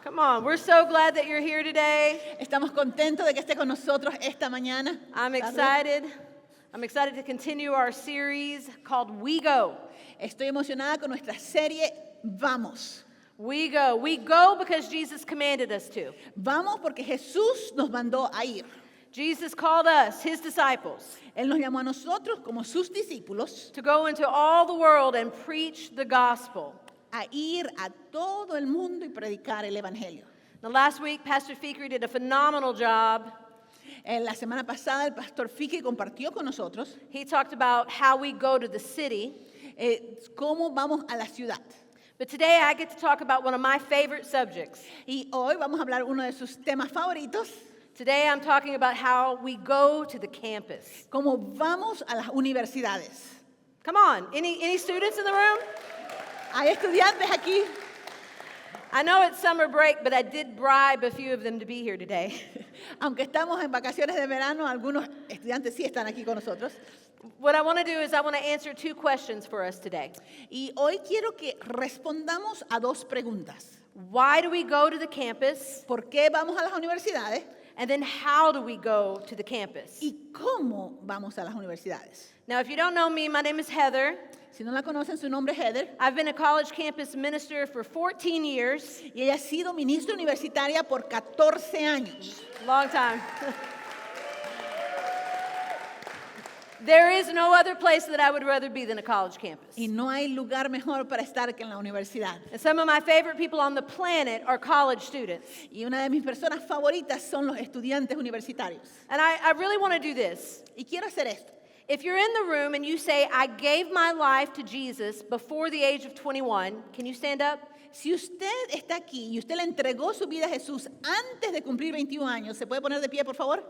Come on, we're so glad that you're here today. Estamos contentos de que esté con nosotros esta mañana. I'm tarde. excited. I'm excited to continue our series called We Go. Estoy emocionada con nuestra serie Vamos. We go. We go because Jesus commanded us to. Vamos porque Jesús nos mandó a ir. Jesus called us, his disciples, Él nos llamó a nosotros como sus discípulos to go into all the world and preach the gospel. a ir a todo el mundo y predicar el Evangelio. Now, last week, Pastor Fikri did a phenomenal job. La semana pasada el pastor Fiki compartió con nosotros He talked about how we go to the city. cómo vamos a la ciudad. But today I get to talk about one of my favorite subjects. Y hoy vamos a hablar uno de sus temas favoritos, Today I'm talking about how we go to the campus. cómo vamos a las universidades. Come on, any students in the room? Hay estudiantes aquí. I know it's summer break, but I did bribe a few of them to be here today. Aunque estamos en vacaciones de verano, algunos estudiantes sí están aquí con nosotros. What I want to do is I want to answer two questions for us today. Y hoy quiero que respondamos a dos preguntas. Why do we go to the campus? ¿Por qué vamos a las universidades? And then how do we go to the campus? ¿Y cómo vamos a las universidades? Now, if you don't know me, my name is Heather. Si no la conocen, su nombre es Heather. I've been a college campus minister for 14 years. Y ella ha sido ministra universitaria por 14 años. Long time. There is no other place that I would rather be than a college campus. Y no hay lugar mejor para estar que en la universidad. And some of my favorite people on the planet are college students. Y una de mis personas favoritas son los estudiantes universitarios. And I really want to do this. Y quiero hacer esto. If you're in the room and you say, I gave my life to Jesus before the age of 21, can you stand up? Si usted está aquí y usted le entregó su vida a Jesús antes de cumplir 21 años, ¿se puede poner de pie, por favor?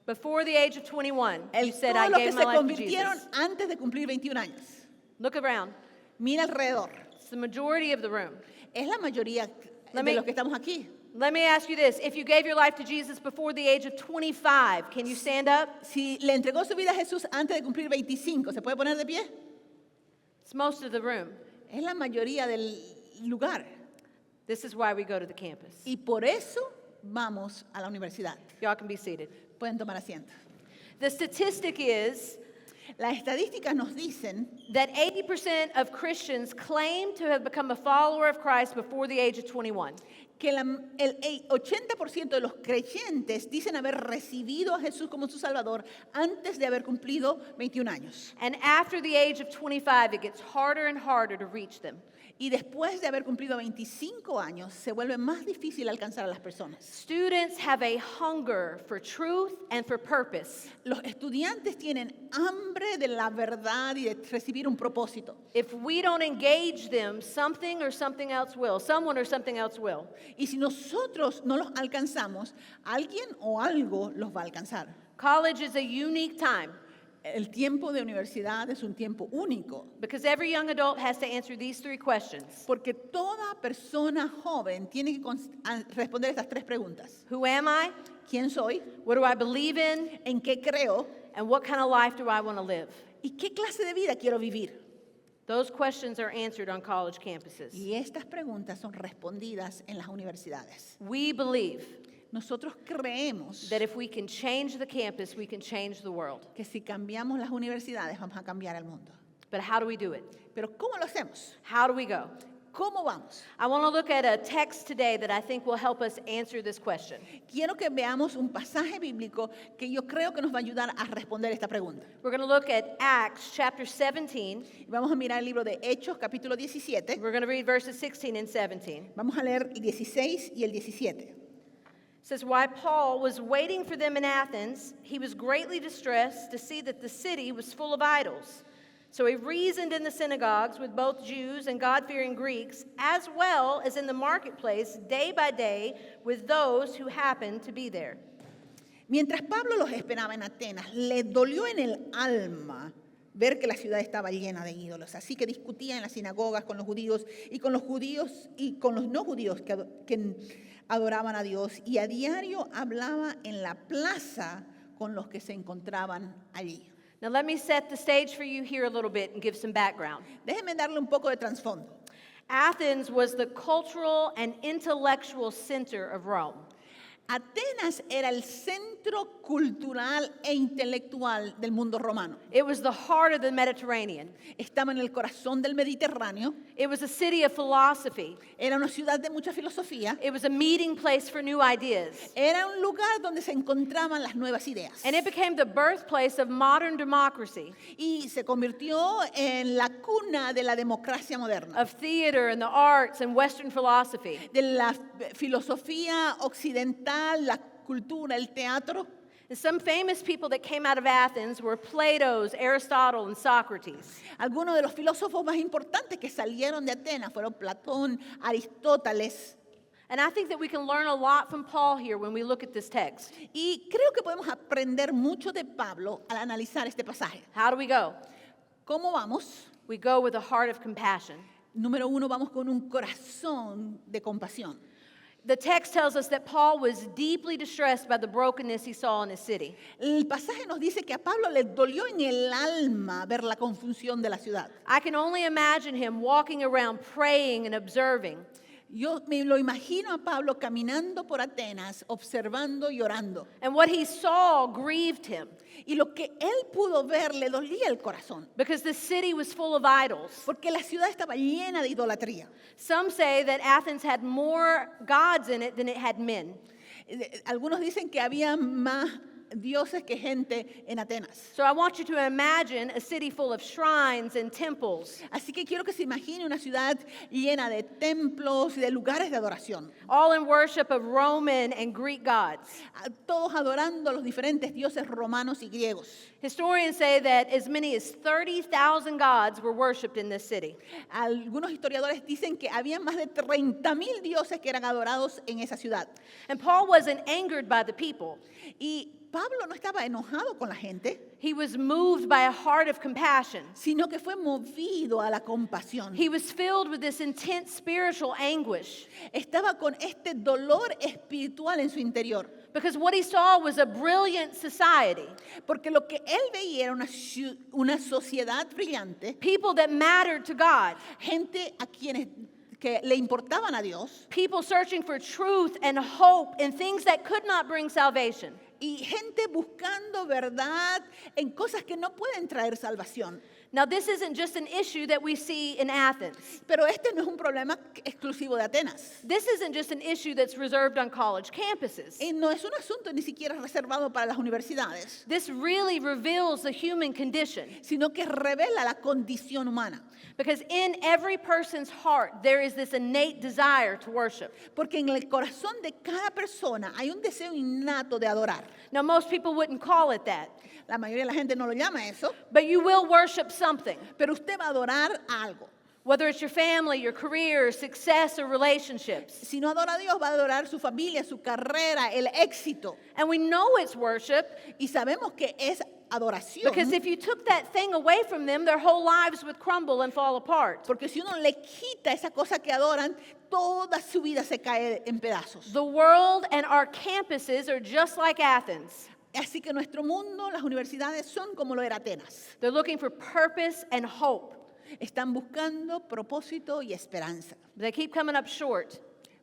Before the age of 21, you said, Todos I los que gave se my life to convirtieron Jesus. antes de cumplir 21 años. Look around. Mira alrededor. It's the majority of the room. Es la mayoría Let de me- los que estamos aquí. Let me ask you this. If you gave your life to Jesus before the age of 25, can you stand up? Si le entregó su vida a Jesús antes de cumplir 25, ¿se puede poner de pie? It's most of the room. Es la mayoría del lugar. This is why we go to the campus. Y por eso vamos a la universidad. Y'all can be seated. Pueden tomar asiento. The statistic is Las estadísticas nos dicen that 80% of Christians claim to have become a follower of Christ before the age of 21. que el 80% de los creyentes dicen haber recibido a Jesús como su Salvador antes de haber cumplido 21 años. And after the age of 25, it gets harder and harder to reach them. Y después de haber cumplido 25 años, se vuelve más difícil alcanzar a las personas. Students have a hunger for truth and for purpose. Los estudiantes tienen hambre de la verdad y de recibir un propósito. If we don't engage them, something or something else will. Someone or something else will. Y si nosotros no los alcanzamos, alguien o algo los va a alcanzar. College is a unique time El tiempo de universidad es un tiempo único, because every young adult has to answer these three questions. porque toda persona joven tiene que responder estas tres preguntas. Who am I? ¿Quién soy? What do I believe in? ¿En qué creo? And what kind of life do I want to live? ¿Y qué clase de vida quiero vivir? Those questions are answered on college campuses. Y estas preguntas son respondidas en las universidades. We believe Nosotros creemos that if we can change the campus, we can change the world. que si cambiamos las universidades vamos a cambiar el mundo. But how do we do it? Pero ¿cómo lo hacemos? How do we go? ¿Cómo vamos? I want to look at a text today that I think will help us answer this question. Quiero que veamos un pasaje bíblico que yo creo que nos va a ayudar a responder esta pregunta. We're going to look at Acts chapter 17. Vamos a mirar el libro de Hechos, capítulo 17. We're going to read verses 16 and 17. Vamos a leer el 16 y el 17. It says, while Paul was waiting for them in Athens, he was greatly distressed to see that the city was full of idols. So he reasoned in the synagogues with both Jews and God-fearing Greeks, as well as in the marketplace day by day with those who happened to be there. Mientras Pablo los esperaba en Atenas, le dolió en el alma ver que la ciudad estaba llena de ídolos. Así que discutía en las sinagogas con los judíos y con los judíos y con los no judíos que adoraban a Dios. Y a diario hablaba en la plaza con los que se encontraban allí. Now let me set the stage for you here a little bit and give some background. Déjenme darle un poco de trasfondo. Athens was the cultural and intellectual center of Rome. Atenas era el centro cultural e intelectual del mundo romano. It was the heart of the Mediterranean. Estaba en el corazón del Mediterráneo. It was a city of philosophy. Era una ciudad de mucha filosofía. It was a meeting place for new ideas. Era un lugar donde se encontraban las nuevas ideas. And it became the birthplace of modern democracy, Y se convirtió en la cuna de la democracia moderna, of theater and the arts and Western philosophy. de la filosofía occidental, la cultura, el teatro. And some famous people that came out of Athens were Plato's, Aristotle, and Socrates. Algunos de los filósofos más importantes que salieron de Atenas fueron Platón, Aristóteles. And I think that we can learn a lot from Paul here when we look at this text. Y creo que podemos aprender mucho de Pablo al analizar este pasaje. How do we go? ¿Cómo vamos? We go with a heart of compassion. Número uno, vamos con un corazón de compasión. The text tells us that Paul was deeply distressed by the brokenness he saw in his city. El pasaje nos dice que a Pablo le dolió en el alma ver la confusión de la ciudad. I can only imagine him walking around praying and observing. Yo me lo imagino a Pablo caminando por Atenas, observando y orando. And what he saw grieved him Y lo que él pudo ver le dolía el corazón, because the city was full of idols. porque la ciudad estaba llena de idolatría. Some say that Athens had more gods in it than it had men. Algunos dicen que había más dioses que gente en Atenas. So I want you to imagine a city full of shrines and temples, Así que quiero que se imagine una ciudad llena de templos y de lugares de adoración, all in worship of Roman and Greek gods. todos adorando a los diferentes dioses romanos y griegos. Historians say that as many as 30,000 gods were worshipped in this city. Algunos historiadores dicen que había más de 30,000 dioses que eran adorados en esa ciudad. And Paul wasn't angered by the people. Y Pablo no estaba enojado con la gente, He was moved by a heart of compassion. sino que fue movido a la compasión. He was filled with this intense spiritual anguish Estaba con este dolor espiritual en su interior, because what he saw was a brilliant society, porque lo que él veía era una sociedad brillante, people that mattered to God, gente a quienes que le importaban a Dios people searching for truth and hope and things that could not bring salvation. y gente buscando verdad en cosas que no pueden traer salvación. Now, this isn't just an issue that we see in Athens. Pero este no es un problema exclusivo de Atenas. This isn't just an issue that's reserved on college campuses. Y no es un asunto ni siquiera reservado para las universidades, This really reveals the human condition sino que revela la condición humana. because in every person's heart there is this innate desire to worship. Porque en el corazón de cada persona hay un deseo innato de adorar. Now, most people wouldn't call it that, La mayoría de la gente no lo llama eso, but you will worship something, pero usted va a adorar algo. whether it's your family, your career, success, or relationships. Si no adora a Dios, va a adorar su familia, su carrera, el éxito. And we know it's worship Y sabemos que es adoración. because if you took that thing away from them, their whole lives would crumble and fall apart. Porque si uno le quita esa cosa que adoran, toda su vida se cae en pedazos. The world and our campuses are just like Athens. Así que nuestro mundo, las universidades son como lo era Atenas. They're looking for purpose and hope. Están buscando propósito y esperanza, They keep coming up short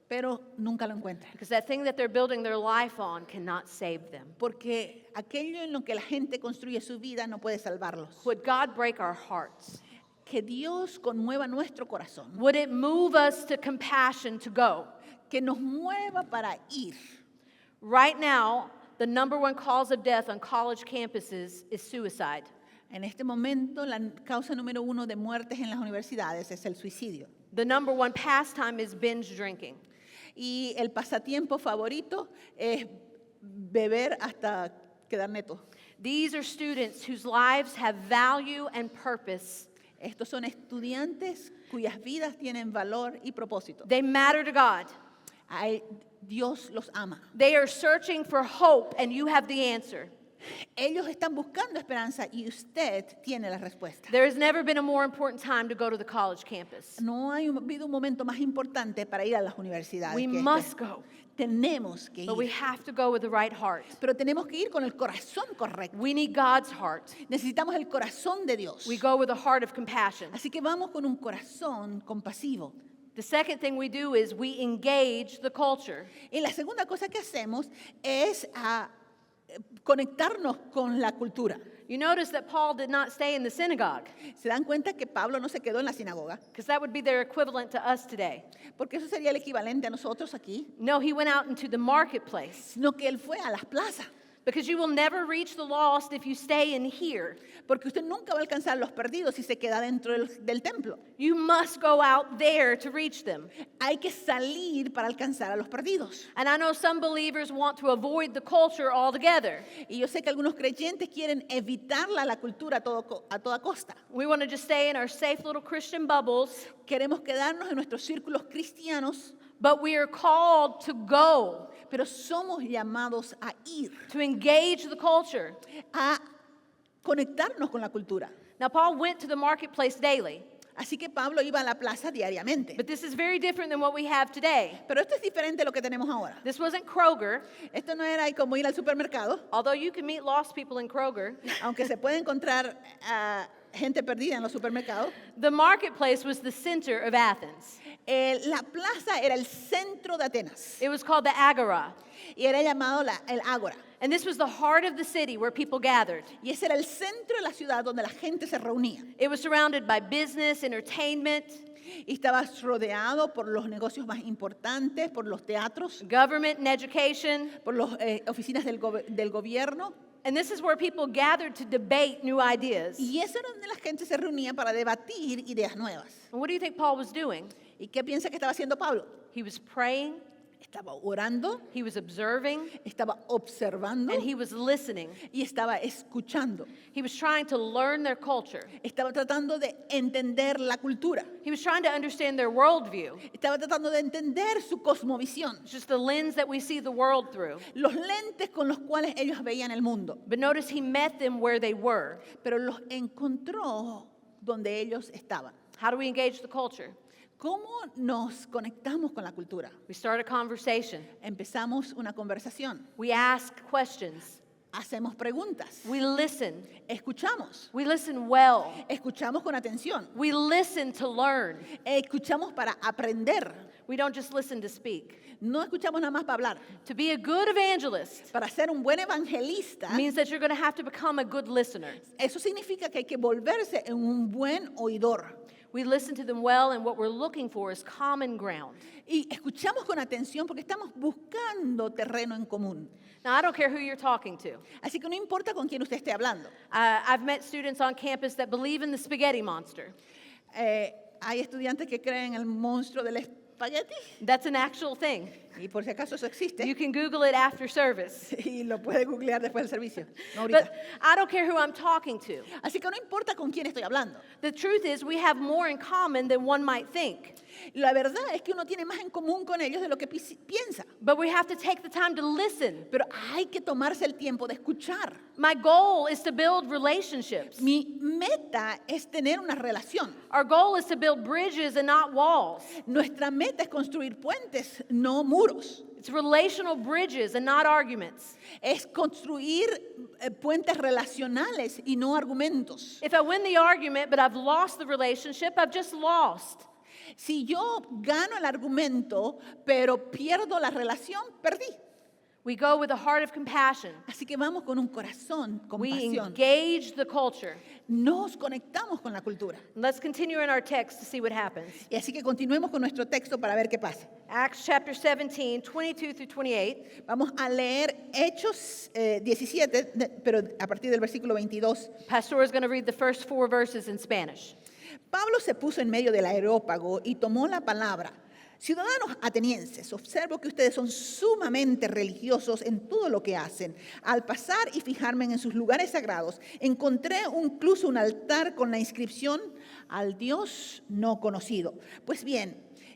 pero nunca lo encuentran. because that thing that they're building their life on cannot save them. Porque aquello en lo que la gente construye su vida no puede salvarlos. Would God break our hearts? Que Dios conmueva nuestro corazón, Would it move us to compassion to go? que nos mueva para ir. Right now, the number one cause of death on college campuses is suicide. En este momento, la causa número uno de muertes en las universidades es el suicidio. The number one pastime is binge drinking. Y el pasatiempo favorito es beber hasta quedar neto. These are students whose lives have value and purpose. Estos son estudiantes cuyas vidas tienen valor y propósito. They matter to God. Dios los ama. They are searching for hope, and you have the answer. Ellos están buscando esperanza y usted tiene la respuesta. There has never been a more important time to go to the college campus. No ha habido un momento más importante para ir a las universidades. We que este. must go, Tenemos que but we ir, have to go with the right heart. pero tenemos que ir con el corazón correcto. We need God's heart. Necesitamos el corazón de Dios. We go with a heart of compassion. Así que vamos con un corazón compasivo. The second thing we do is we engage the culture. Y la segunda cosa que hacemos es conectarnos con la cultura. You notice that Paul did not stay in the synagogue, ¿Se dan cuenta que Pablo no se quedó en la sinagoga? because that would be their equivalent to us today. Porque eso sería el equivalente a nosotros aquí. No, he went out into the marketplace, Sino que él fue a las plazas. because you will never reach the lost if you stay in here. Porque usted nunca va a alcanzar a los perdidos si se queda dentro del templo. You must go out there to reach them. Hay que salir para alcanzar a los perdidos. And I know some believers want to avoid the culture altogether. Y yo sé que algunos creyentes quieren evitarla, la cultura a toda costa. We want to just stay in our safe little Christian bubbles, Queremos quedarnos en nuestros círculos cristianos, but we are called to go, pero somos llamados a ir, to engage the culture. a conectarnos con la cultura. Now, Paul went to the marketplace daily, Así que Pablo iba a la plaza diariamente. but this is very different than what we have today. Pero esto es diferente a lo que tenemos ahora. This wasn't Kroger, Esto no era como ir al supermercado, although you can meet lost people in Kroger. aunque se puede encontrar gente perdida en los supermercados. The marketplace was the center of Athens. La plaza era el centro de Atenas It was called the Agora. y era llamado el Ágora. And this was the heart of the city where people gathered. Y ese era el centro de la ciudad donde la gente se reunía. It was surrounded by business, entertainment, Y estaba rodeado por los negocios más importantes, por los teatros, government, and education. por las oficinas del gobierno. And this is where people gathered to debate new ideas. Y eso era donde la gente se reunía para debatir ideas nuevas. And what do you think Paul was doing? ¿Y qué piensa que estaba haciendo Pablo? He was praying, Estaba orando, he was observing, estaba observando and he was listening. y estaba escuchando. He was trying to learn their culture. Estaba tratando de entender la cultura. He was trying to understand their worldview. Estaba tratando de entender su cosmovisión, It's just the lens that we see the world through. los lentes con los cuales ellos veían el mundo. But notice he met them where they were. Pero los encontró donde ellos estaban. How do we engage the culture? ¿Cómo nos conectamos con la cultura? We start a conversation. Empezamos una conversación, We ask questions. hacemos preguntas, We listen. escuchamos, We listen well. escuchamos con atención, We listen to learn. escuchamos para aprender, We don't just listen to speak. no escuchamos nada más para hablar. To be a good evangelist Para ser un buen evangelista, means that you're going to have to become a good listener. eso significa que hay que volverse en un buen oidor. We listen to them well, and what we're looking for is common ground. Y escuchamos con atención porque estamos buscando terreno en común. Now, I don't care who you're talking to. Así que no importa con quién usted esté hablando. I've met students on campus that believe in the spaghetti monster. Hay estudiantes que creen en el monstruo del espagueti That's an actual thing. y por si acaso eso existe You can Google it after service. y lo puede googlear después del servicio, no But ahorita. I don't care who I'm talking to. Así que no importa con quién estoy hablando. The truth is, we have more in common than one might think. La verdad es que uno tiene más en común con ellos de lo que piensa, But we have to take the time to listen. pero hay que tomarse el tiempo de escuchar. My goal is to build relationships. Mi meta es tener una relación. Our goal is to build bridges and not walls. Nuestra meta es construir puentes, no muros. It's relational bridges and not arguments. Es construir puentes relacionales y no argumentos. If I win the argument but I've lost the relationship, I've just lost. Si yo gano el argumento, pero pierdo la relación, perdí. We go with a heart of compassion. Así que vamos con un corazón, We compasión. engage the culture. Nos conectamos con la cultura. Let's continue in our text to see what happens. Y así que continuemos con nuestro texto para ver qué pasa. Acts chapter 17, 22 through 28. Vamos a leer Hechos 17, pero a partir del versículo 22. Pastor is going to read the first 4 verses in Spanish. Pablo se puso en medio del areópago y tomó la palabra. Ciudadanos atenienses, observo que ustedes son sumamente religiosos en todo lo que hacen. Al pasar y fijarme en sus lugares sagrados, encontré incluso un altar con la inscripción al Dios no conocido. Pues bien,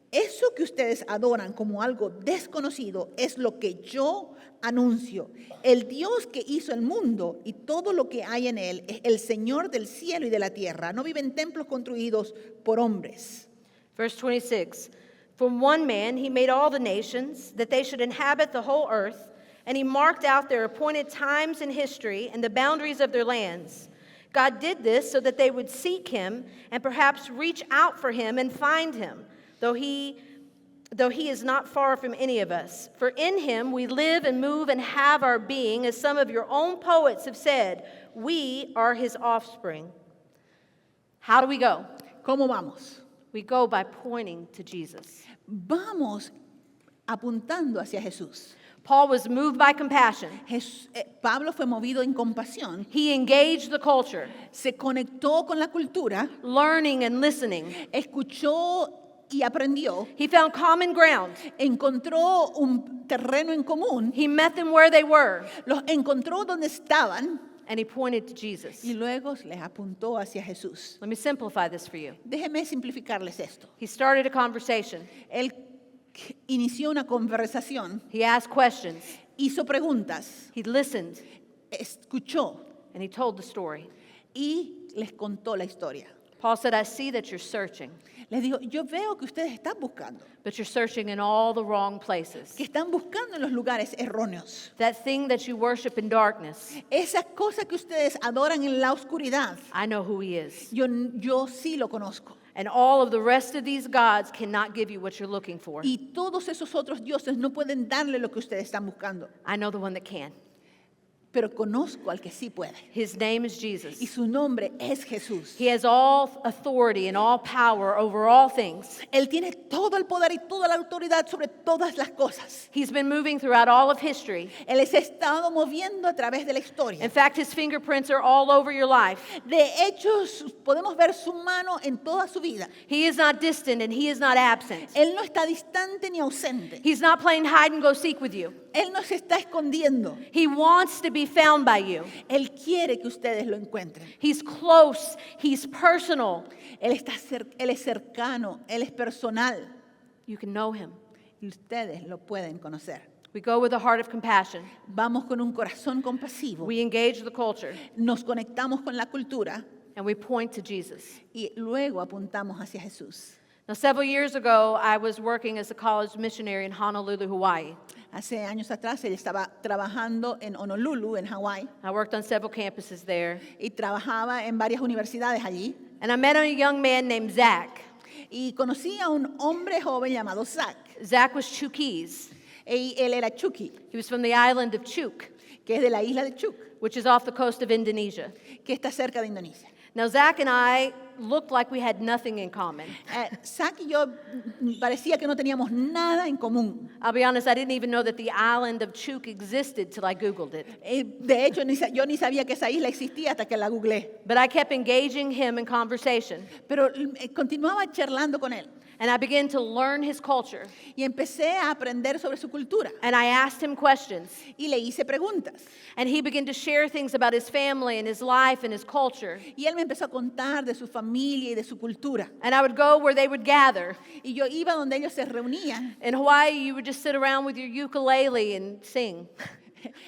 eso que ustedes adoran como algo desconocido es lo que yo anuncio. El Dios que hizo el mundo y todo lo que hay en él es el Señor del cielo y de la tierra. No vive en templos construidos por hombres. Verse 26. From one man he made all the nations, that they should inhabit the whole earth, and he marked out their appointed times in history and the boundaries of their lands. God did this so that they would seek him and perhaps reach out for him and find him. though he is not far from any of us. For in him we live and move and have our being, as some of your own poets have said, we are his offspring. How do we go? ¿Cómo vamos? We go by pointing to Jesus. Vamos apuntando hacia Jesús. Paul was moved by compassion. Pablo fue movido en compasión, He engaged the culture, se conectó con la cultura, learning and listening. escuchó y aprendió, He found common ground. encontró un terreno en común, He met them where they were, los encontró donde estaban and he pointed to Jesus. y luego les apuntó hacia Jesús. Let me simplify this for you. Déjenme simplificarles esto. He started a conversation. Él inició una conversación, He asked questions. hizo preguntas, He listened, escuchó and he told the story. y les contó la historia. Paul said, I see that you're searching, Les dijo, yo veo que ustedes están buscando, but you're searching in all the wrong places. que están buscando en los lugares erróneos. That thing that you worship in darkness, Esa cosa que ustedes adoran en la oscuridad, I know who he is. yo sí lo conozco. And all of the rest of these gods cannot give you what you're looking for. Y todos esos otros dioses no pueden darle lo que ustedes están buscando. I know the one that can. Pero conozco al que sí puede. His name is Jesus. Y su nombre es Jesús. He has all authority and all power over all things. Él tiene todo el poder y toda la autoridad sobre todas las cosas. He's been moving throughout all of history. Él se ha estado moviendo a través de la historia. In fact, his fingerprints are all over your life. De hecho, podemos ver su mano en toda su vida. He is not distant and he is not absent. Él no está distante ni ausente. He's not playing hide and go seek with you. Él no se está escondiendo. He wants to be found by you. Él quiere que ustedes lo encuentren. He's close. He's personal. Él es cercano, Él es personal. You can know him. Y ustedes lo pueden conocer. We go with a heart of compassion. Vamos con un corazón compasivo. We engage the culture Nos conectamos con la cultura and we point to Jesus. y luego apuntamos hacia Jesús. Now, several years ago, I was working as a college missionary in Honolulu, Hawaii. Hace años atrás él estaba trabajando en Honolulu, en Hawái, I worked on several campuses there. y trabajaba en varias universidades allí. And I met a young man named Zach. Y conocí a un hombre joven llamado Zach. Zach was Chukese. Y él era Chucky, He was from the island of Chuk, que es de la isla de Chuk, which is off the coast of Indonesia. que está cerca de Indonesia. Now, Zach and I looked like we had nothing in common. Zach y yo parecía que no teníamos nada en común. I'll be honest, I didn't even know that the island of Chuk existed till I Googled it. De hecho, yo ni sabía que esa isla existía hasta que la googleé. But I kept engaging him in conversation, Pero continuaba charlando con él. and I began to learn his culture. Y empecé a aprender sobre su cultura. And I asked him questions, Y le hice preguntas. and he began to share things about his family and his life and his culture. Y él me empezó a contar de su familia y de su cultura. And I would go where they would gather. Y yo iba donde ellos se reunían. In Hawaii, you would just sit around with your ukulele and sing.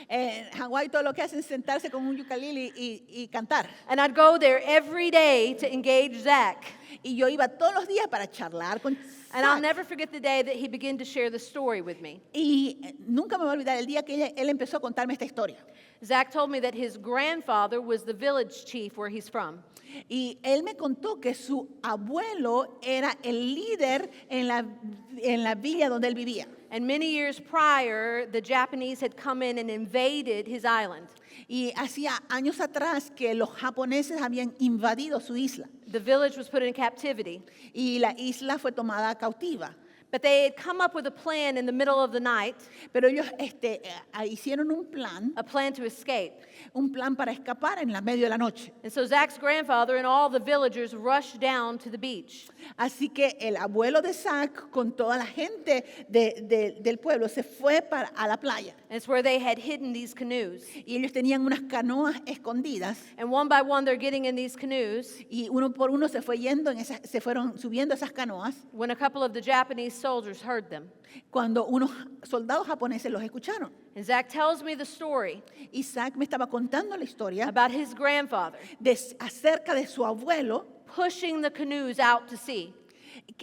En Hawái todo lo que hacen es sentarse con un ukulele y cantar. And I'd go there every day to engage Zach. Y yo iba todos los días para charlar con And I'll Zach. never forget the day that he began to share the story with me. Y nunca me voy a olvidar el día que él empezó a contarme esta historia. Zach told me that his grandfather was the village chief where he's from. Y él me contó que su abuelo era el líder en la villa donde él vivía. And many years prior, the Japanese had come in and invaded his island. Y hacía años atrás que los japoneses habían invadido su isla. The village was put in captivity. Y la isla fue tomada cautiva. But they had come up with a plan in the middle of the night, Pero ellos hicieron a plan to escape. un plan para escapar en la medio de la noche. And so Zach's grandfather and all the villagers rushed down to the beach. Así que el abuelo de Zach con toda la gente del pueblo se fue a la playa. And it's where they had hidden these canoes. Y ellos tenían unas canoas escondidas And one by one, they're getting in these canoes y uno por uno se fueron subiendo esas canoas when a couple of the Japanese soldiers heard them. cuando unos soldados japoneses los escucharon. And Zach tells me the story Y Zach me estaba contando la historia about his grandfather acerca de su abuelo pushing the canoes out to sea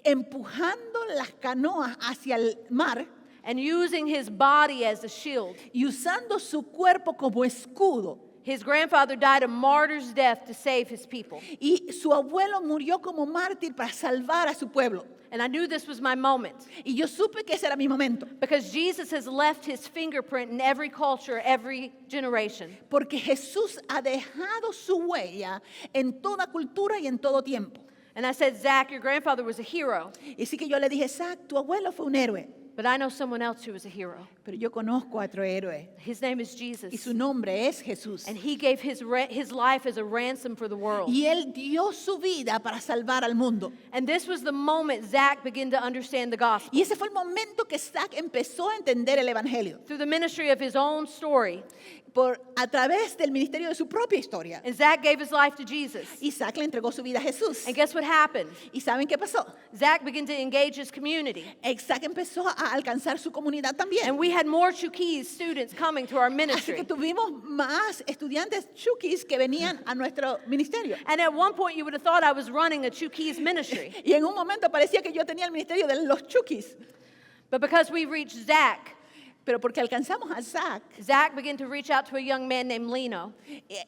empujando las canoas hacia el mar and using his body as a shield. y usando su cuerpo como escudo. His grandfather died a martyr's death to save his people. Y su abuelo murió como mártir para salvar a su pueblo. And I knew this was my moment Y yo supe que ese era mi momento. because Jesus has left his fingerprint in every culture, every generation. Porque Jesús ha dejado su huella en toda cultura y en todo tiempo. And I said, Zach, your grandfather was a hero, Y así que yo le dije, Zach, tu abuelo fue un héroe. but I know someone else who was a hero. Pero yo conozco a otro héroe. His name is Y Jesus. su nombre es Jesús. And he gave his life as a ransom for the world. Y él dio su vida para salvar al mundo. And this was the moment Zach began to understand the gospel Y ese fue el momento que Zach empezó a entender el evangelio. through the ministry of his own story. A través del ministerio de su propia historia. And Zach gave his life to Jesus. Y Zach le entregó su vida a Jesús. And guess what happened? ¿Y saben qué pasó? Zach began to engage his community. Zach empezó a alcanzar su comunidad también. And we had more Chuquis students coming to our Así que ministry. tuvimos más estudiantes chukis que venían a nuestro ministerio. And at one point, you would have thought I was running a Chuquis ministry. Y en un momento parecía que yo tenía el ministerio de los chukis. But because we reached Zach, Pero porque alcanzamos a Zach, Zach began to reach out to a young man named Lino.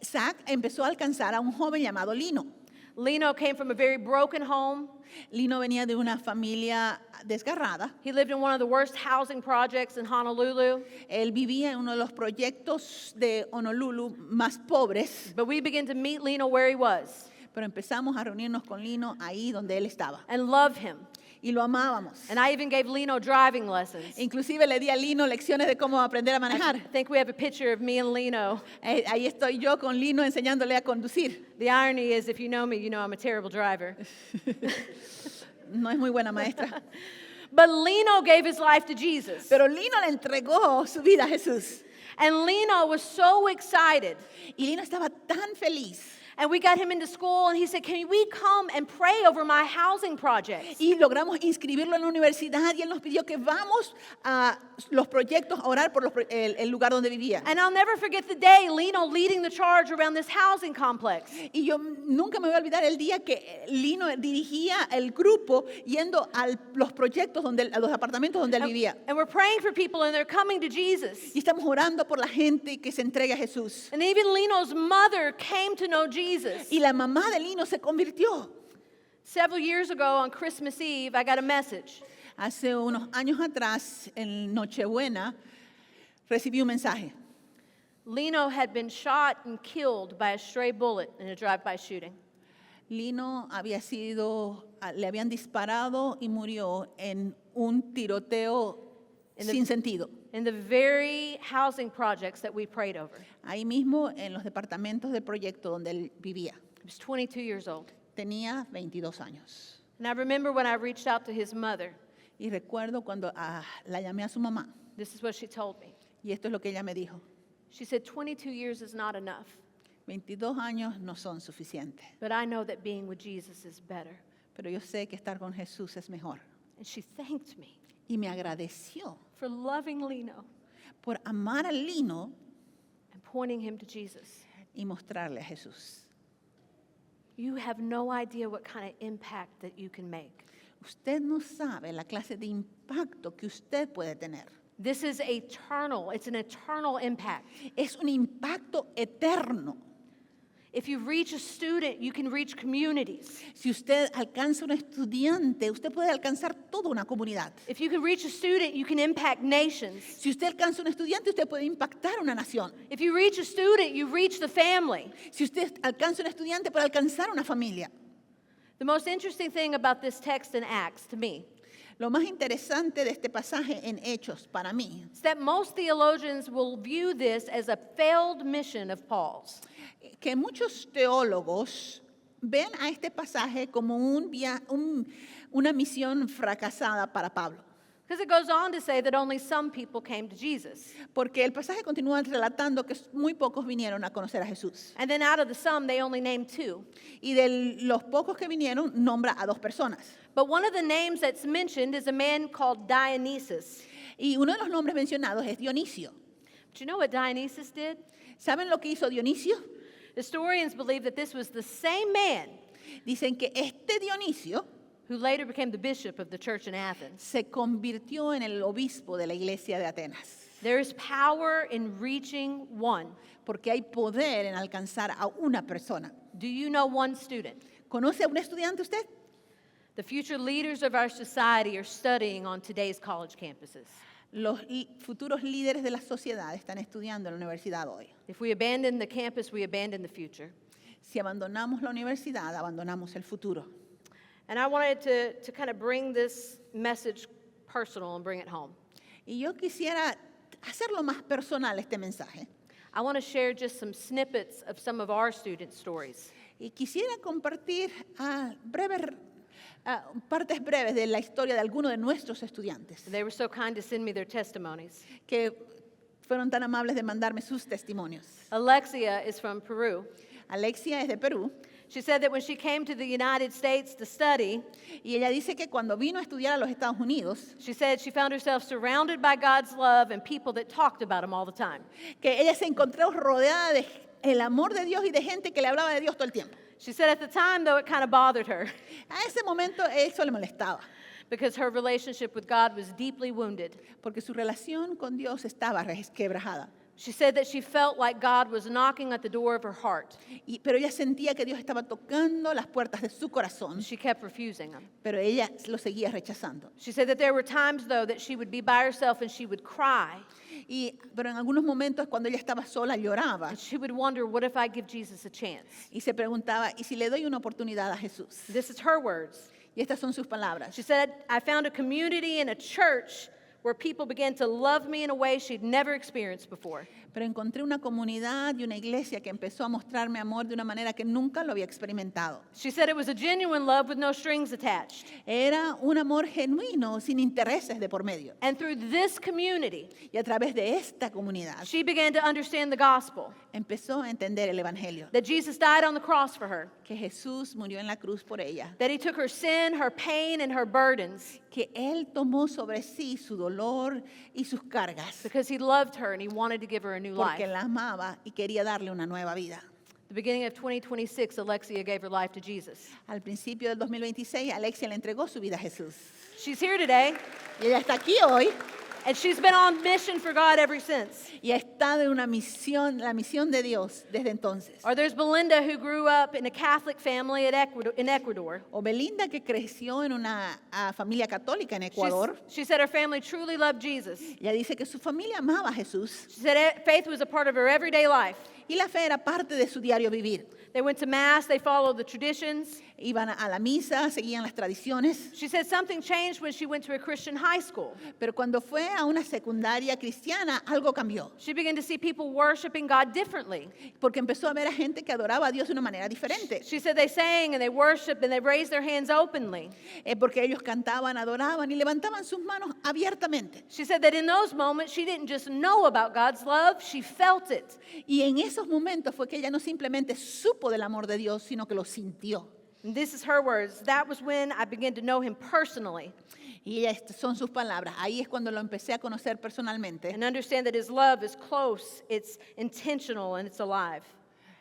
Zach empezó a alcanzar a un joven llamado Lino. Lino came from a very broken home. Lino venía de una familia desgarrada. He lived in one of the worst housing projects in Honolulu. Él vivía en uno de los proyectos de Honolulu más pobres. But we began to meet Lino where he was Pero empezamos a reunirnos con Lino ahí donde él estaba. and love him. Y lo amábamos. And I even gave Lino driving lessons. Inclusive le di a Lino lecciones de cómo aprender a I manejar. think we have a picture of me and Lino. Ahí estoy yo con Lino enseñándole a conducir. The irony is, if you know me, you know I'm a terrible driver. No es muy buena maestra. But Lino gave his life to Jesus. Pero Lino le entregó su vida a Jesús. And Lino was so excited. Y Lino estaba tan feliz. And we got him into school, and he said, can we come and pray over my housing projects? Y logramos inscribirlo en la universidad y él nos pidió que vamos a los proyectos, a orar por el lugar donde vivía. And I'll never forget the day Lino leading the charge around this housing complex. Y yo nunca me voy a olvidar el día que Lino dirigía el grupo yendo a los proyectos, a los apartamentos donde él vivía. And we're praying for people, and they're coming to Jesus. Y estamos orando por la gente que se entregue a Jesús. And even Lino's mother came to know Jesus. Y la mamá de Lino se convirtió. Several years ago on Christmas Eve, I got a message. Hace unos años atrás, en Nochebuena, recibí un mensaje. Lino had been shot and killed by a stray bullet in a drive-by shooting. Lino le habían disparado y murió en un tiroteo sin sentido. In the very housing projects that we prayed over. Ahí mismo en los departamentos del proyecto donde él vivía. He was 22 years old. Tenía 22 años. And I remember when I reached out to his mother, Y recuerdo cuando la llamé a su mamá. this is what she told me. Y esto es lo que ella me dijo. She said, 22 years is not enough, 22 años no son suficientes. but I know that being with Jesus is better. Pero yo sé que estar con Jesús es mejor. And she thanked me Y me agradeció for loving Lino por amar a Lino and pointing him to Jesus. y mostrarle a Jesús. You have no idea what kind of impact that you can make. Usted no sabe la clase de impacto que usted puede tener. This is eternal. It's an eternal impact. Es un impacto eterno. If you reach a student, you can reach communities. Si usted alcanza un estudiante, usted puede alcanzar toda una comunidad. If you can reach a student, you can impact nations. Si usted alcanza un estudiante, usted puede impactar una nación. If you reach a student, you reach the family. Si usted alcanza un estudiante, puede alcanzar una familia. The most interesting thing about this text in Acts to me Lo más interesante de este pasaje en Hechos para mí is that most theologians will view this as a failed mission of Paul's. que muchos teólogos ven a este pasaje como una misión fracasada para Pablo. Because it goes on to say that only some people came to Jesus. Porque el pasaje continúa relatando que muy pocos vinieron a conocer a Jesús. And then out of the some, they only named two. Y de los pocos que vinieron, nombra a 2 personas. But one of the names that's mentioned is a man called Dionysus. Y uno de los nombres mencionados es Dionisio. Do you know what Dionysus did? ¿Saben lo que hizo Dionisio? Historians believe that this was the same man Dicen que este Dionisio who later became the bishop of the church in Athens. se convirtió en el obispo de la iglesia de Atenas. There is power in reaching one. porque hay poder en alcanzar a una persona. Do you know one student? ¿Conoce a un estudiante usted? The future leaders of our society are studying on today's college campuses. Los futuros líderes de la sociedad están estudiando en la universidad hoy. If we abandon the campus, we abandon the future. Si abandonamos la universidad, abandonamos el futuro. And I wanted to kind of bring this message personal and bring it home. Y yo quisiera hacerlo más personal este mensaje. I want to share just some snippets of some of our student stories. Y quisiera compartir partes breves de la historia de algunos de nuestros estudiantes They were so kind to send me their testimonies. que fueron tan amables de mandarme sus testimonios. Alexia is from Peru. Alexia es de Perú She said that when she came to the United States to study, y ella dice que cuando vino a estudiar a los Estados Unidos, she said she found herself surrounded by God's love and people that talked about him all the time. que ella se encontró rodeada de el amor de Dios y de gente que le hablaba de Dios todo el tiempo. She said at the time, though, it kind of bothered her A ese momento eso le molestaba, because her relationship with God was deeply wounded. porque su relación con Dios estaba resquebrajada. She said that she felt like God was knocking at the door of her heart, Pero ella sentía que Dios estaba tocando las puertas de su corazón, and she kept refusing him. pero ella lo seguía rechazando. She said that there were times, though, that she would be by herself and she would cry, Pero en algunos momentos cuando ella estaba sola lloraba and she would wonder, what if I give Jesus a chance? y se preguntaba, ¿y si le doy una oportunidad a Jesús? This is her words. Y estas son sus palabras. She said, I found a community and a church where people began to love me in a way she'd never experienced before. Pero encontré una comunidad y una iglesia que empezó a mostrarme amor de una manera que nunca lo había experimentado. She said it was a genuine love with no strings attached. Era un amor genuino, sin intereses de por medio. And through this community, Y a través de esta comunidad she began to understand the gospel, empezó a entender el Evangelio, that Jesus died on the cross for her, que Jesús murió en la cruz por ella, that he took her sin, her pain, and her burdens que Él tomó sobre sí su dolor y sus cargas, because he loved her and he wanted to give her a new porque life. la amaba y quería darle una nueva vida. The beginning of 2026, Alexia gave her life to Jesus. Al principio del 2026, Alexia le entregó su vida a Jesús. She's here today, Y ella está aquí hoy and she's been on mission for God ever since. y ha estado en una misión, la misión de Dios desde entonces. Or there's Belinda, who grew up in a Catholic family in Ecuador. O Belinda, que creció en una familia católica en Ecuador. She said her family truly loved Jesus. Ella dice que su familia amaba a Jesús She said faith was a part of her everyday life. y la fe era parte de su diario vivir. They went to Mass, they followed the traditions. Iban a la misa, seguían las tradiciones, She said something changed when she went to a Christian high school. pero cuando fue a una secundaria cristiana, algo cambió, She began to see people worshiping God differently. porque empezó a ver a gente que adoraba a Dios de una manera diferente, She said they sang and they worshiped and they raised their hands openly. porque ellos cantaban, adoraban y levantaban sus manos abiertamente. She said that in those moments, she didn't just know about God's love, she felt it. Y en esos momentos fue que ella no simplemente supo del amor de Dios, sino que lo sintió. And this is her words. That was when I began to know him personally Y estas son sus palabras. Ahí es cuando lo empecé a conocer personalmente. and understand that his love is close, it's intentional, and it's alive.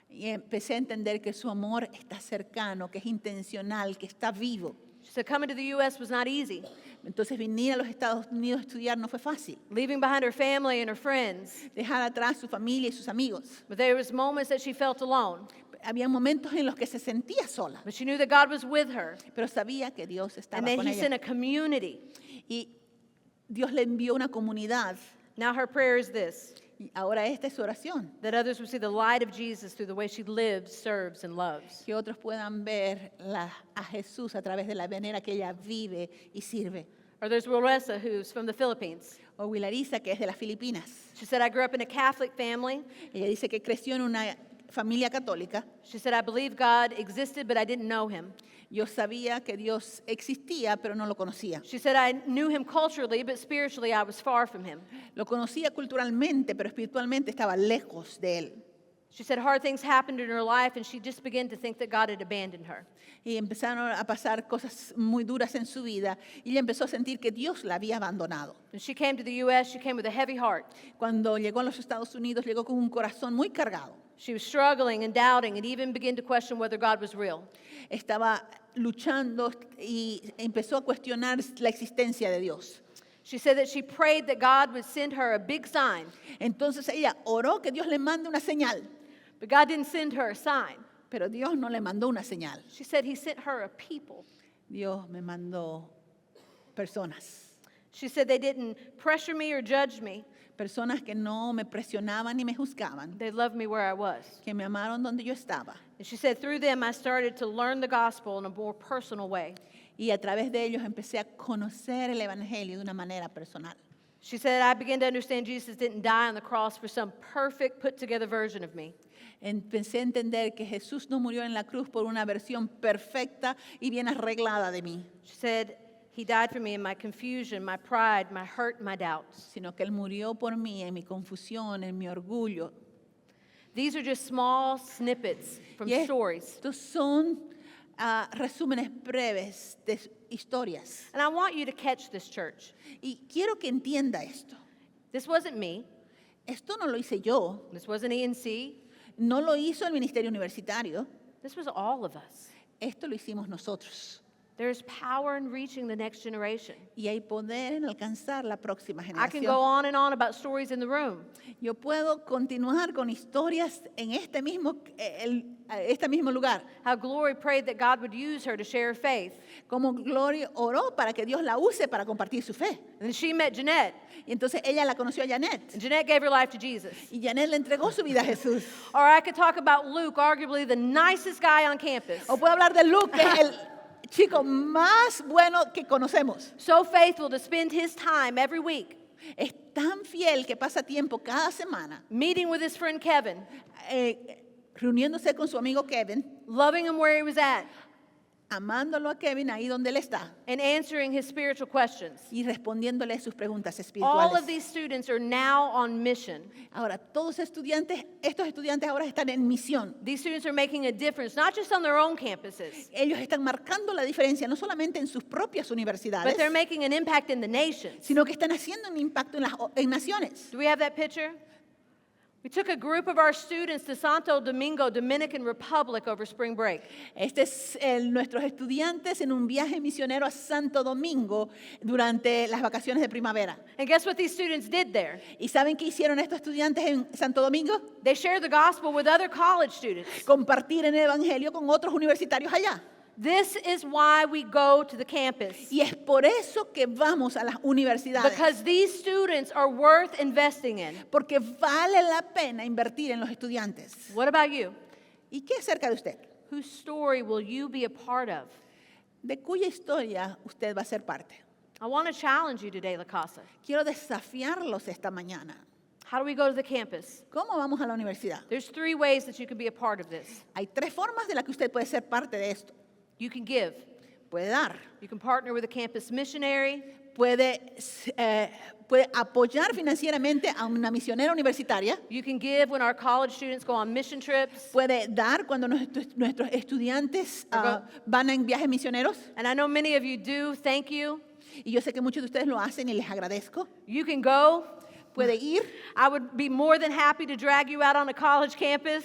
Y empecé a entender que su amor está cercano, que es intencional, que está vivo. She said coming to the U.S. was not easy. Entonces venir a los Estados Unidos a estudiar no fue fácil. Leaving behind her family and her friends. Dejar atrás su familia y sus amigos. But there was moments that she felt alone. Había momentos en los que se sentía sola, But she knew that God was with her. pero sabía que Dios estaba And then con he sent ella. a community. Y Dios le envió una comunidad. Now her prayer is this, Y ahora esta es su oración. that others would see the light of Jesus through the way she lives, serves, and loves. Que otros puedan ver a Jesús a través de la manera que ella vive y sirve. Or there's Wilresa, who's from the Philippines. O Wilarisa, que es de las Filipinas. She said, I grew up in a Catholic family. Ella dice que creció en una familia católica. She said, I believe God existed, but I didn't know him. Yo sabía que Dios existía, pero no lo conocía. She said, I knew him culturally, but spiritually I was far from him. Lo conocía culturalmente, pero espiritualmente estaba lejos de él. She said hard things happened in her life, and she just began to think that God had abandoned her. Y empezaron a pasar cosas muy duras en su vida y ella empezó a sentir que Dios la había abandonado. When she came to the U.S., she came with a heavy heart. Cuando llegó a los Estados Unidos, llegó con un corazón muy cargado. She was struggling and doubting and even began to question whether God was real. Estaba luchando y empezó a cuestionar la existencia de Dios. She said that she prayed that God would send her a big sign, Entonces ella oró que Dios le mande una señal, but God didn't send her a sign. pero Dios no le mandó una señal. She said he sent her a people. Dios me mandó personas. She said they didn't pressure me or judge me. Personas que no me presionaban ni me juzgaban, They loved me where I was. que me amaron donde yo estaba. And she said through them I started to learn the gospel in a more personal way. Y a través de ellos empecé a conocer el Evangelio de una manera personal. She said I began to understand Jesus didn't die on the cross for some perfect put together version of me. Empecé a entender que Jesús no murió en la cruz por una versión perfecta y bien arreglada de mí, She said he died for me in my confusion, my pride, my hurt, my doubts. sino que Él murió por mí en mi confusión, en mi orgullo. These are just small snippets from Y stories. estos son resúmenes breves de historias. And I want you to catch this, church. Y quiero que entienda esto. This wasn't me. Esto no lo hice yo, This wasn't ENC. no lo hizo el Ministerio Universitario, This was all of us. esto lo hicimos nosotros. There's power in reaching the next generation. Y hay poder en alcanzar la próxima I can go generación. on and on about stories in the room. Yo puedo continuar con historias en este mismo lugar. How Glory prayed that God would use her to share her faith. Como Gloria oró para que Dios la use para compartir su fe. And then she met Jeanette, Y entonces ella la conoció a Janet. and Jeanette gave her life to Jesus. Y Janet le entregó su vida a Jesús. Or I could talk about Luke, arguably the nicest guy on campus. O puedo hablar de Luke, que es el chico más bueno que conocemos. So faithful to spend his time every week Es tan fiel que pasa tiempo cada semana meeting with his friend Kevin, reuniéndose con su amigo Kevin, loving him where he was at, amándolo a Kevin ahí donde él está and answering his spiritual questions. y respondiéndole sus preguntas All espirituales. of these students are now on mission. Ahora, estos estudiantes ahora están en misión. These students are making a difference, not just on their own campuses, Ellos están marcando la diferencia, no solamente en sus propias but universidades, they're making an impact in the nations. sino que están haciendo un impacto en naciones. Do we have that picture? We took a group of our students to Santo Domingo, Dominican Republic over spring break. Este es nuestros estudiantes en un viaje misionero a Santo Domingo durante las vacaciones de primavera. And guess what these students did there? ¿Y saben qué hicieron estos estudiantes en Santo Domingo? They shared the gospel with other college students. Compartir el evangelio con otros universitarios allá. This is why we go to the campus. Y es por eso que vamos a las universidades. Because these students are worth investing in. Porque vale la pena invertir en los estudiantes. What about you? ¿Y qué acerca de usted? Whose story will you be a part of? ¿De cuya historia usted va a ser parte? I want to challenge you today, La Casa. Quiero desafiarlos esta mañana. How do we go to the campus? ¿Cómo vamos a la universidad? There's 3 ways that you can be a part of this. Hay 3 formas de las que usted puede ser parte de esto. You can give. Puede dar, You can partner with a campus missionary. puede apoyar financieramente a una misionera universitaria, You can give when our college students go on mission trips. puede dar cuando nuestros estudiantes van en viajes misioneros. And I know many of you do. Thank you. Y yo sé que muchos de ustedes lo hacen y les agradezco. You can go. Puede ir. I would be more than happy to drag you out on a college campus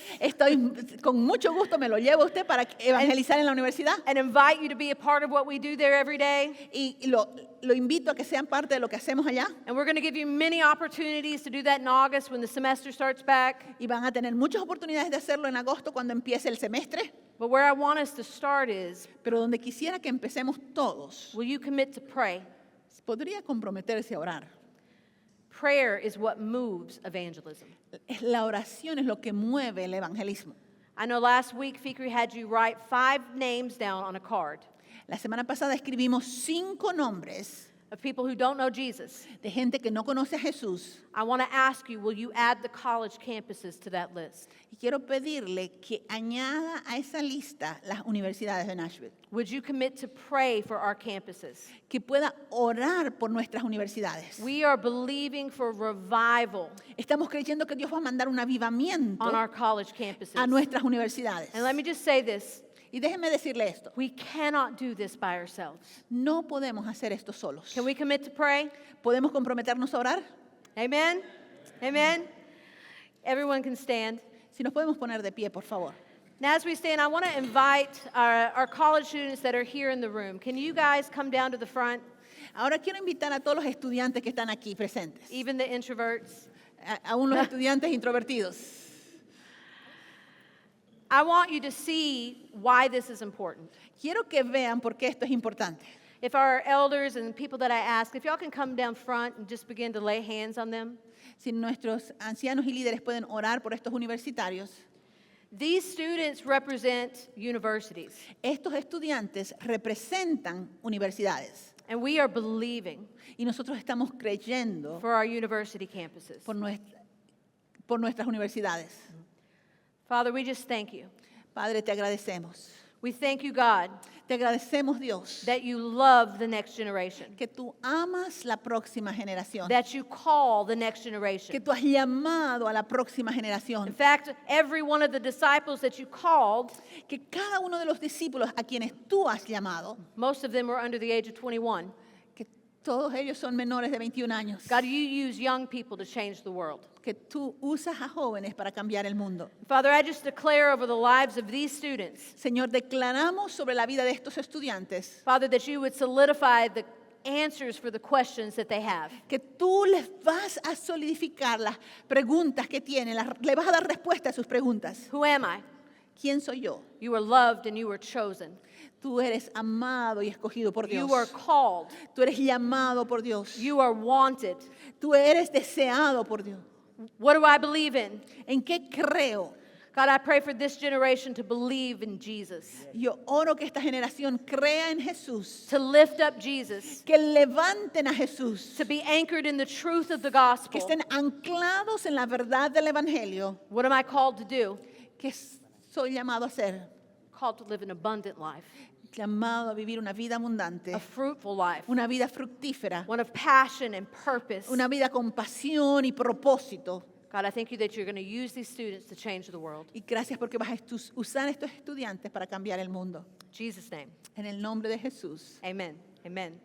Con mucho gusto me lo llevo a usted para evangelizar en la universidad. and invite you to be a part of what we do there every day. Y lo invito a que sean parte de lo que hacemos allá. And we're going to give you many opportunities to do that in August when the semester starts back. Y van a tener muchas oportunidades de hacerlo en agosto cuando empiece el semestre. But where I want us to start is, Pero donde quisiera que empecemos todos, will you commit to pray? podría comprometerse a orar. Prayer is what moves evangelism. La oración es lo que mueve el evangelismo. I know last week Fikri had you write 5 names down on a card La semana pasada escribimos 5 nombres of people who don't know Jesus. de gente que no conoce a Jesús. I want to ask you, will you add the college campuses to that list? Y quiero pedirle que añada a esa lista las universidades de Nashville. Would you commit to pray for our campuses? Que pueda orar por nuestras universidades. We are believing for revival Estamos creyendo que Dios va a mandar un avivamiento on our college campuses. a nuestras universidades. And let me just say this, Y déjenme decirle esto. we cannot do this by ourselves. No podemos hacer esto solos. Can we commit to pray? ¿Podemos comprometernos a orar? Amen? Amen? Everyone can stand. Si nos podemos poner de pie, por favor. Now, as we stand, I want to invite our college students that are here in the room. Can you guys come down to the front? Ahora quiero invitar a todos los estudiantes que están aquí presentes, even the introverts. aún los estudiantes introvertidos. I want you to see why this is important. Quiero que vean por qué esto es importante. If our elders and people that I ask, if y'all can come down front and just begin to lay hands on them. Si nuestros ancianos y líderes pueden orar por estos universitarios, These students represent universities, estos estudiantes representan universidades and we are believing y nosotros estamos creyendo for our university campuses. por nuestras universidades. Father, we just thank you. Padre, te agradecemos. We thank you, God, Te agradecemos, Dios, that you love the next generation, que tú amas la próxima generación, that you call the next que generation. tú has llamado a la próxima In generación, fact, every one of the disciples that you called, que cada uno de los discípulos a quienes tú has llamado, most of them were under the age of 21. que todos ellos son menores de 21 años, God, you use young people to change the world. que tú usas a jóvenes para cambiar el mundo. Father, I just declare over the lives of these students, Señor, declaramos sobre la vida de estos estudiantes Father, that you would solidify the answers for the questions that they have. que tú les vas a solidificar las preguntas que tienen, le vas a dar respuesta a sus preguntas. Who am I? ¿Quién soy yo? You are loved and you are chosen. Tú eres amado y escogido por Dios. You are called. Tú eres llamado por Dios. You are wanted. Tú eres deseado por Dios. What do I believe in? ¿En qué creo? God, I pray for this generation to believe in Jesus, Yo oro que esta generación crea en Jesús, to lift up Jesus, que levanten a Jesús, to be anchored in the truth of the que gospel. estén anclados en la verdad del Evangelio, What am I called to do? que soy llamado a ser, Called to live an abundant life, llamado a vivir una vida abundante, a fruitful life, una vida fructífera, one of passion and purpose. una vida con pasión y propósito. God, I thank you that you're going to use these students to change the world. Y gracias porque vas a usar a estos estudiantes para cambiar el mundo. In Jesus' name, En el nombre de Jesús. amen. Amen.